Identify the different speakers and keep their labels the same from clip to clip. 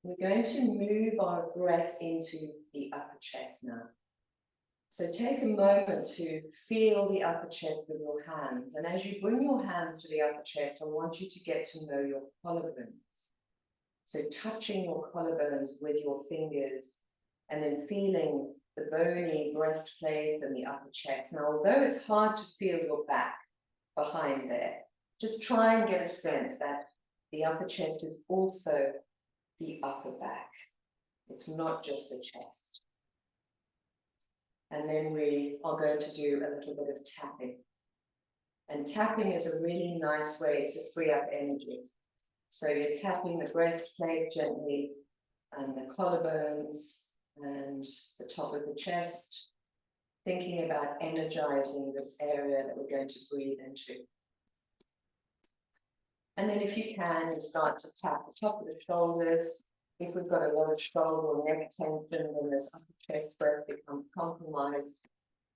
Speaker 1: We're going to move our breath into the upper chest now. So take a moment to feel the upper chest with your hands. And as you bring your hands to the upper chest, I want you to get to know your collarbones. So touching your collarbones with your fingers and then feeling the bony breastplate and the upper chest. Now, although it's hard to feel your back behind there, just try and get a sense that the upper chest is also the upper back. It's not just the chest. And then we are going to do a little bit of tapping. And tapping is a really nice way to free up energy. So you're tapping the breastplate gently and the collarbones and the top of the chest, thinking about energizing this area that we're going to breathe into. And then if you can, you start to tap the top of the shoulders. If we've got a lot of shoulder or neck tension, then this upper chest breath becomes compromised.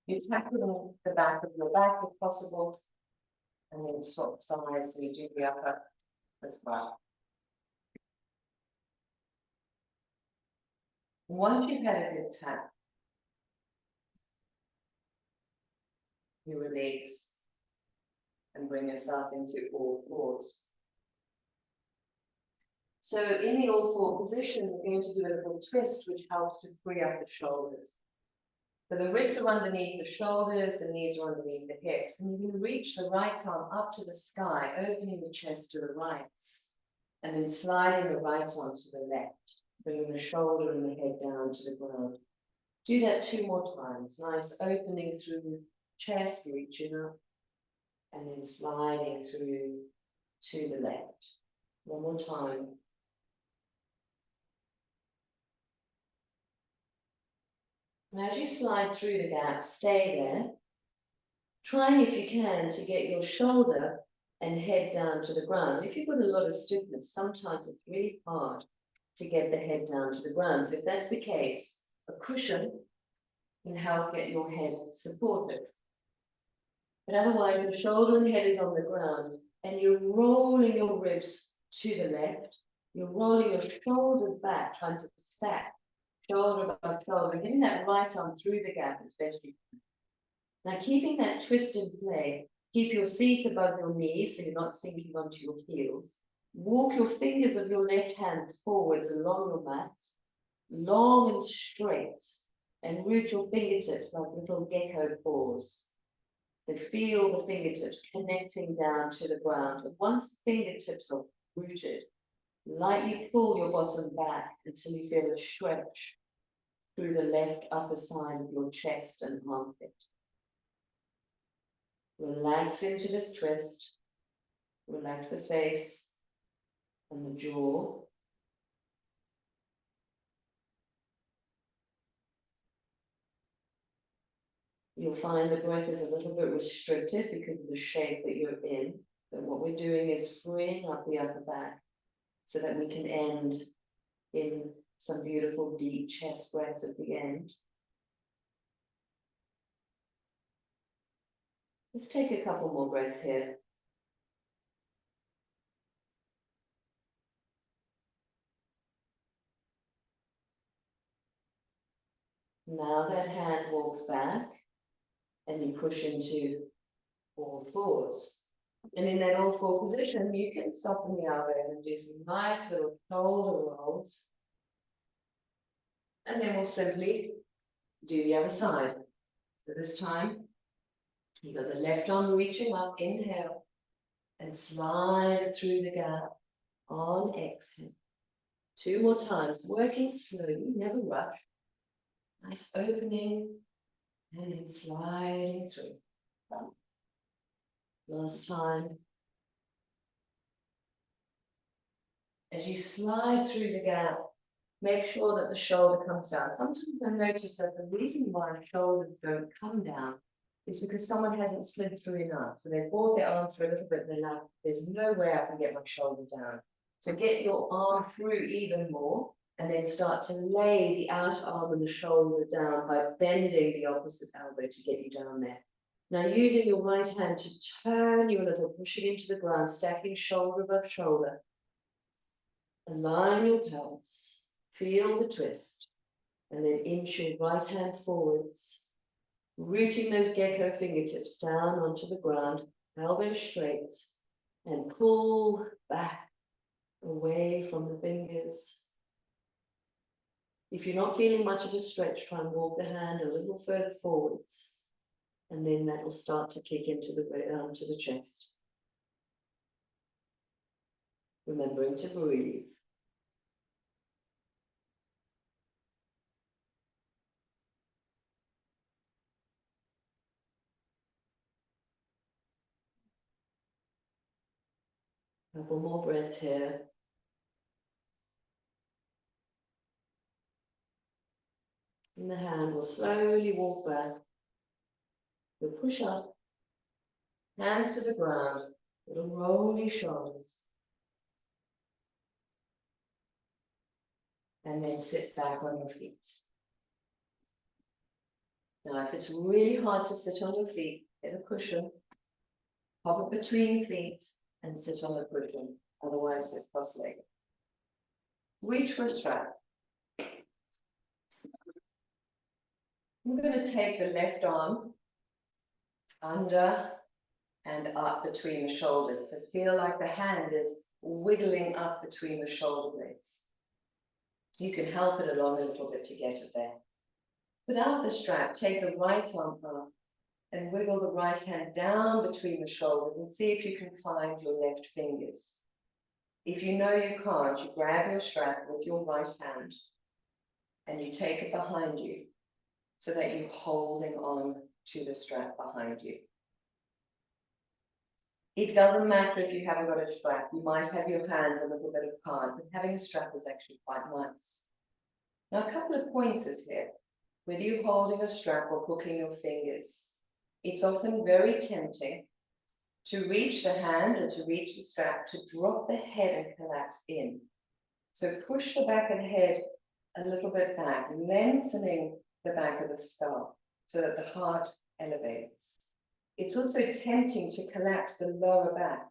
Speaker 1: You tap it on the back of your back if possible, and then swap sides and you do the upper as well. Once you've had a good tap, you release and bring yourself into all fours. So in the all four position, we're going to do a little twist, which helps to free up the shoulders. So the wrists are underneath the shoulders, the knees are underneath the hips. And you're going to reach the right arm up to the sky, opening the chest to the right, and then sliding the right arm to the left, bringing the shoulder and the head down to the ground. Do that 2 more times. Nice opening through the chest, reaching up, and then sliding through to the left. 1 more time. And as you slide through the gap, stay there. Trying, if you can, to get your shoulder and head down to the ground. If you've got a lot of stiffness, sometimes it's really hard to get the head down to the ground. So if that's the case, a cushion can help get your head supported. But otherwise, your shoulder and head is on the ground, and you're rolling your ribs to the left. You're rolling your shoulders back, trying to stack shoulder above shoulder, getting that right arm through the gap as best you can. Now, keeping that twist in play, keep your seat above your knees so you're not sinking onto your heels. Walk your fingers of your left hand forwards along your mat, long and straight, and root your fingertips like little gecko paws. So feel the fingertips connecting down to the ground. And once the fingertips are rooted, lightly pull your bottom back until you feel a stretch through the left upper side of your chest and armpit. Relax into this twist. Relax the face and the jaw. You'll find the breath is a little bit restricted because of the shape that you're in. But what we're doing is freeing up the upper back so that we can end in some beautiful deep chest breaths at the end. Let's take a couple more breaths here. Now that hand walks back and you push into all fours. And in that all four position, you can soften the elbow and do some nice little shoulder rolls. And then we'll simply do the other side. So this time, you got the left arm reaching up, inhale, and slide it through the gap on exhale. 2 more times, working slowly, never rush. Nice opening, and then sliding through. Last time. As you slide through the gap, make sure that the shoulder comes down. Sometimes I notice that the reason why shoulders don't come down is because someone hasn't slid through enough. So they've brought their arm through a little bit and they're like, there's no way I can get my shoulder down. So get your arm through even more and then start to lay the outer arm and the shoulder down by bending the opposite elbow to get you down there. Now using your right hand to turn you a little, pushing into the ground, stacking shoulder above shoulder. Align your pelvis, feel the twist, and then inch your right hand forwards, rooting those gecko fingertips down onto the ground, elbows straight, and pull back away from the fingers. If you're not feeling much of a stretch, try and walk the hand a little further forwards, and then that will start to kick into the chest. Remembering to breathe. Couple more breaths here. And the hand will slowly walk back. You'll push up, hands to the ground, little rolling shoulders. And then sit back on your feet. Now, if it's really hard to sit on your feet, get a cushion, hop it between your feet, and sit on the cushion. Otherwise, sit cross-legged. Reach for a strap. I'm going to take the left arm under and up between the shoulders. So feel like the hand is wiggling up between the shoulder blades. You can help it along a little bit to get it there. Without the strap, take the right arm up and wiggle the right hand down between the shoulders and see if you can find your left fingers. If you know you can't, you grab your strap with your right hand and you take it behind you so that you're holding on to the strap behind you. It doesn't matter if you haven't got a strap. You might have your hands a little bit apart, but having a strap is actually quite nice. Now, a couple of pointers here. Whether you're holding a strap or hooking your fingers, it's often very tempting to reach the hand or to reach the strap, to drop the head and collapse in. So push the back of the head a little bit back, lengthening the back of the skull so that the heart elevates. It's also tempting to collapse the lower back.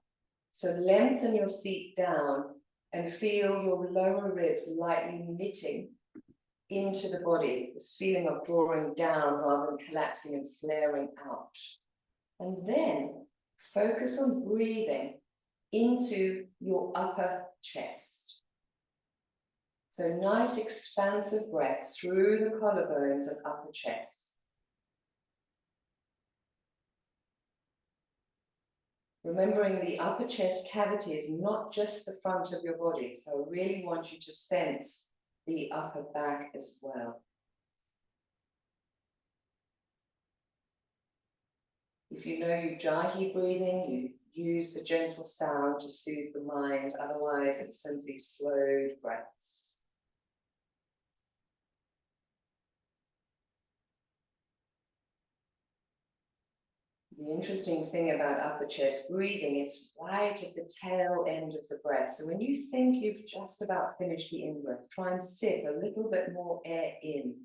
Speaker 1: So lengthen your seat down and feel your lower ribs lightly knitting into the body, this feeling of drawing down rather than collapsing and flaring out. And then focus on breathing into your upper chest. So nice expansive breaths through the collarbones and upper chest. Remembering the upper chest cavity is not just the front of your body, so I really want you to sense the upper back as well. If you know you jahi breathing, you use the gentle sound to soothe the mind, otherwise it's simply slowed breaths. The interesting thing about upper chest breathing, it's right at the tail end of the breath. So when you think you've just about finished the in-breath, try and sip a little bit more air in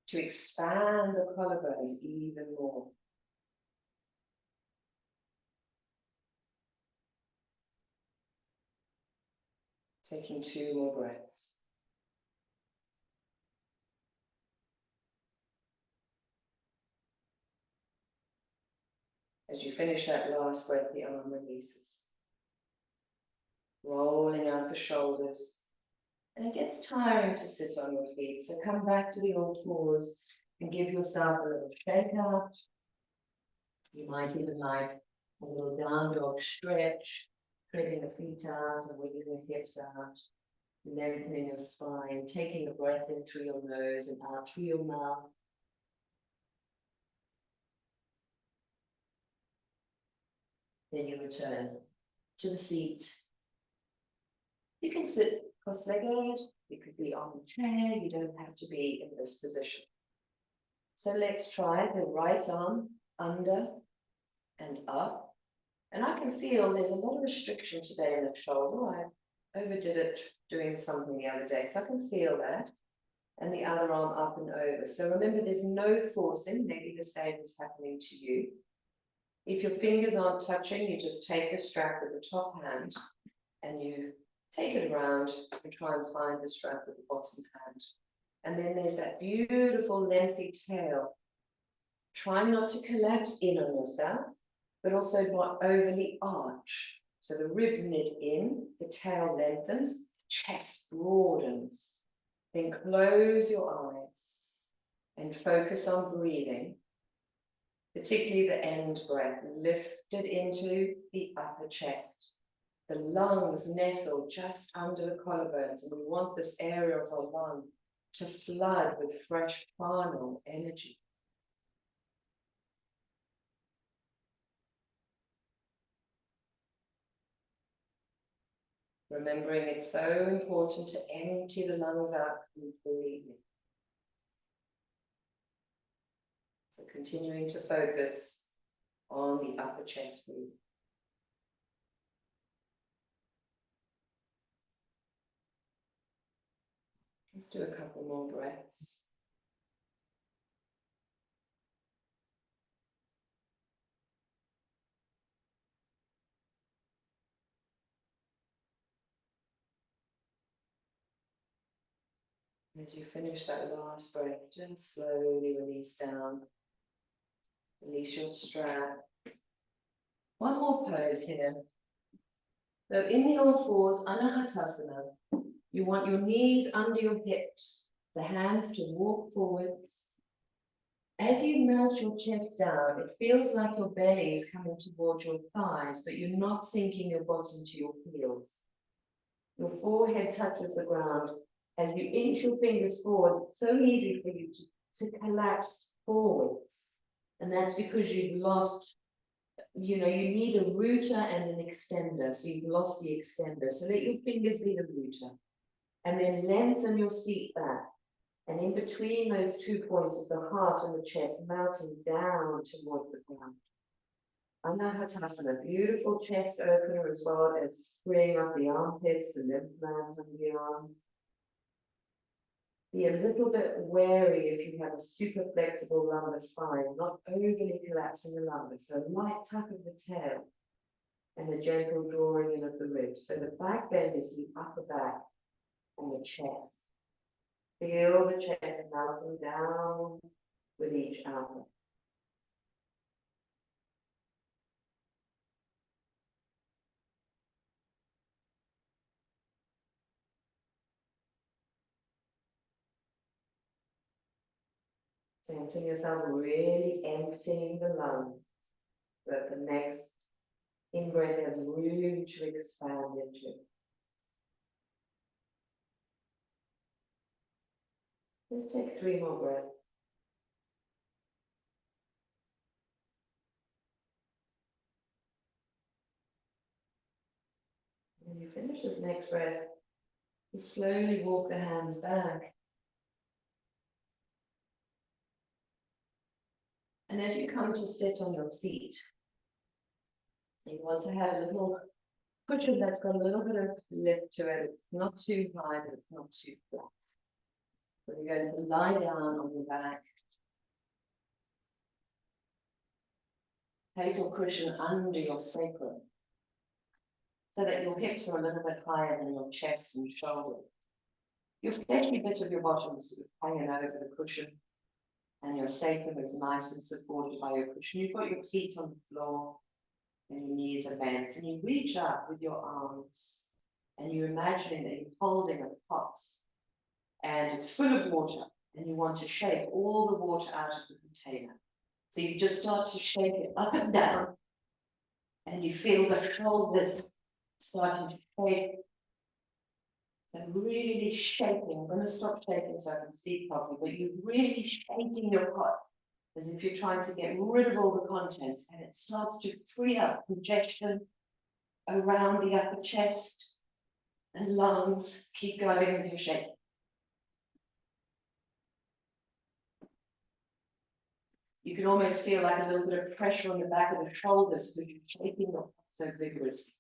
Speaker 1: to expand the collarbones even more. Taking 2 more breaths. As you finish that last breath, the arm releases. Rolling out the shoulders. And it gets tiring to sit on your feet, so come back to the old floors and give yourself a little shake out. You might even like a little down dog stretch, spreading the feet out and wiggling the hips out, lengthening your spine, taking a breath in through your nose and out through your mouth. Then you return to the seat. You can sit cross-legged, you could be on the chair, you don't have to be in this position. So let's try the right arm under and up. And I can feel there's a lot of restriction today in the shoulder. I overdid it doing something the other day, so I can feel that. And the other arm up and over. So remember, there's no forcing, maybe the same is happening to you. If your fingers aren't touching, you just take the strap with the top hand and you Take it around and try and find the strap with the bottom hand. And then there's that beautiful lengthy tail. Try not to collapse in on yourself, but also not overly arch. So the ribs knit in, the tail lengthens, chest broadens. Then close your eyes and focus on breathing, particularly the end breath, lifted into the upper chest. The lungs nestle just under the collarbones, and we want this area of our lung to flood with fresh prana energy. Remembering it's so important to empty the lungs out completely. So continuing to focus on the upper chest breathing. Let's do a couple more breaths. As you finish that last breath, just slowly release down. Release your strap. One more pose here. So in the all fours, Anahatasana, you want your knees under your hips, the hands to walk forwards. As you melt your chest down, it feels like your belly is coming towards your thighs, but you're not sinking your bottom to your heels. Your forehead touches the ground. As you inch your fingers forwards, it's so easy for you to collapse forwards. And that's because you've lost, you need a rooter and an extender. So you've lost the extender. So let your fingers be the rooter. And then lengthen your seat back. And in between those 2 points is the heart and the chest, melting down towards the ground. Anahatasana, beautiful chest opener, as well as freeing up the armpits, the lymph glands under the arms. Be a little bit wary if you have a super flexible lumbar spine, not overly collapsing the lumbar. So light tuck of the tail and a gentle drawing in of the ribs. So the back bend is the upper back and the chest. Feel the chest melting down with each out. Sensing yourself really emptying the lungs, so that the next in-breath has room to expand into. Let's take 3 more breaths. When you finish this next breath, you slowly walk the hands back. And as you come to sit on your seat, you want to have a little cushion that's got a little bit of lift to it. It's not too high, but it's not too flat. So you're going to lie down on your back. Take your cushion under your sacrum, so that your hips are a little bit higher than your chest and shoulders. Your fleshy bit of your bottom is sort of hanging over the cushion, and your sacrum is nice and supported by your cushion. You've got your feet on the floor, and your knees are bent, and you reach up with your arms, and you're imagining that you're holding a pot, and it's full of water, and you want to shake all the water out of the container. So you just start to shake it up and down, and you feel the shoulders starting to shake. So really shaking. I'm going to stop shaking so I can speak properly, but you're really shaking your pot as if you're trying to get rid of all the contents, and it starts to free up congestion around the upper chest and lungs. Keep going with your shake. You can almost feel like a little bit of pressure on the back of the shoulders because you're shaking your pot so vigorously.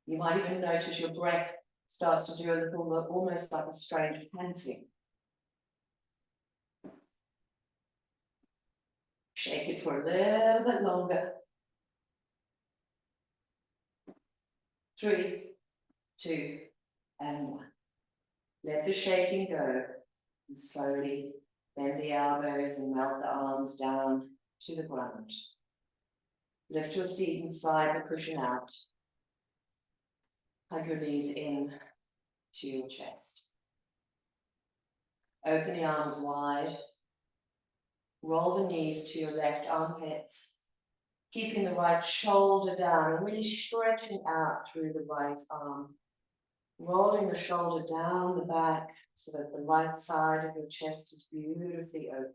Speaker 1: You might even notice your breath starts to do a little, almost like a strange panting. Shake it for a little bit longer. 3, 2, and 1. Let the shaking go and slowly bend the elbows and melt the arms down to the ground. Lift your seat and slide the cushion out. Hug your knees in to your chest. Open the arms wide. Roll the knees to your left armpits, keeping the right shoulder down and really stretching out through the right arm. Rolling the shoulder down the back so that the right side of your chest is beautifully open.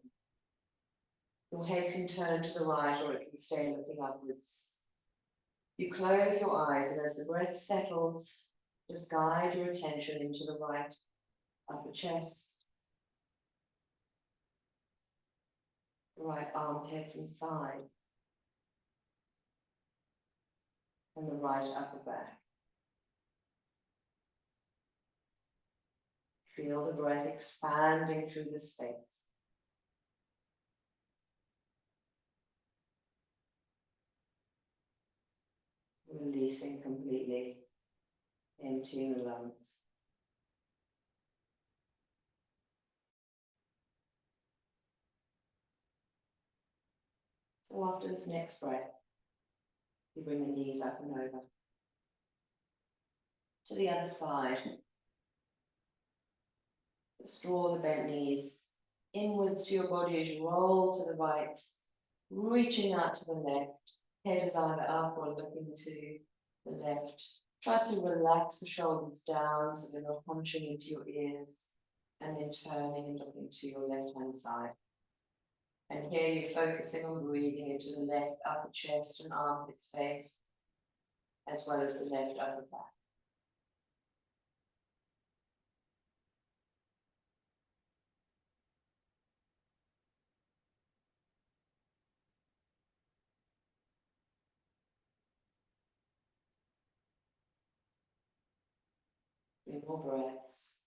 Speaker 1: Your head can turn to the right or it can stay looking upwards. You close your eyes, and as the breath settles, just guide your attention into the right upper chest, the right armpits and side, and the right upper back. Feel the breath expanding through the space. Releasing completely, emptying the lungs. So after this next breath, you bring the knees up and over to the other side. Just draw the bent knees inwards to your body as you roll to the right, reaching out to the left. Head is either up or looking to the left. Try to relax the shoulders down so they're not punching into your ears, and then turning and looking to your left-hand side. And here you're focusing on breathing into the left upper chest and armpit space, as well as the left upper back. Three more breaths.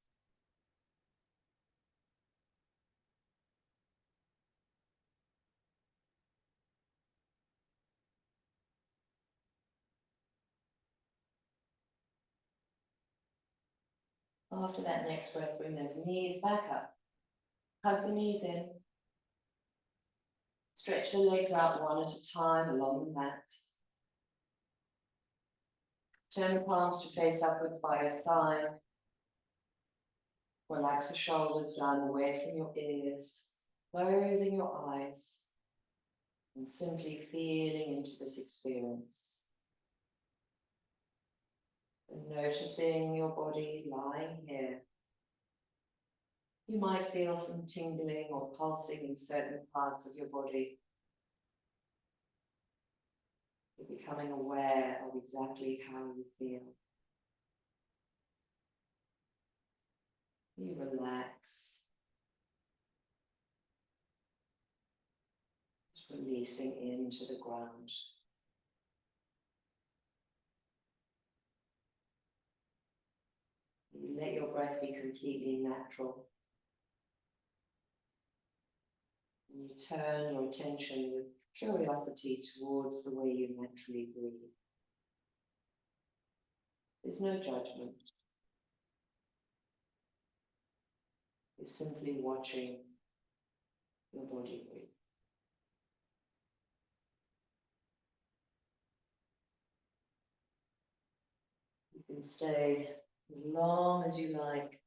Speaker 1: After that next breath, bring those knees back up. Hug the knees in. Stretch the legs out one at a time along the mat. Turn the palms to face upwards by your side. Relax the shoulders down away from your ears, closing your eyes, and simply feeling into this experience. And noticing your body lying here. You might feel some tingling or pulsing in certain parts of your body. You're becoming aware of exactly how you feel. You relax, releasing into the ground. You let your breath be completely natural. And you turn your attention with curiosity towards the way you naturally breathe. There's no judgment. You're simply watching your body breathe. You can stay as long as you like,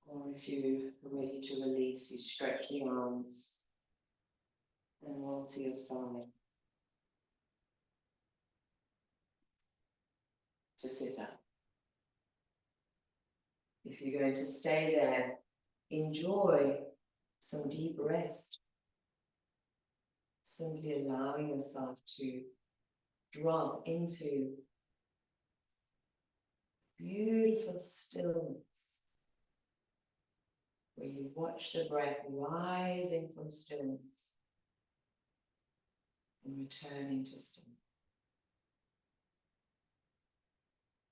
Speaker 1: or if you are ready to release, you stretch the arms and roll to your side to sit up. If you're going to stay there, enjoy some deep rest. Simply allowing yourself to drop into beautiful stillness, where you watch the breath rising from stillness and returning to stillness.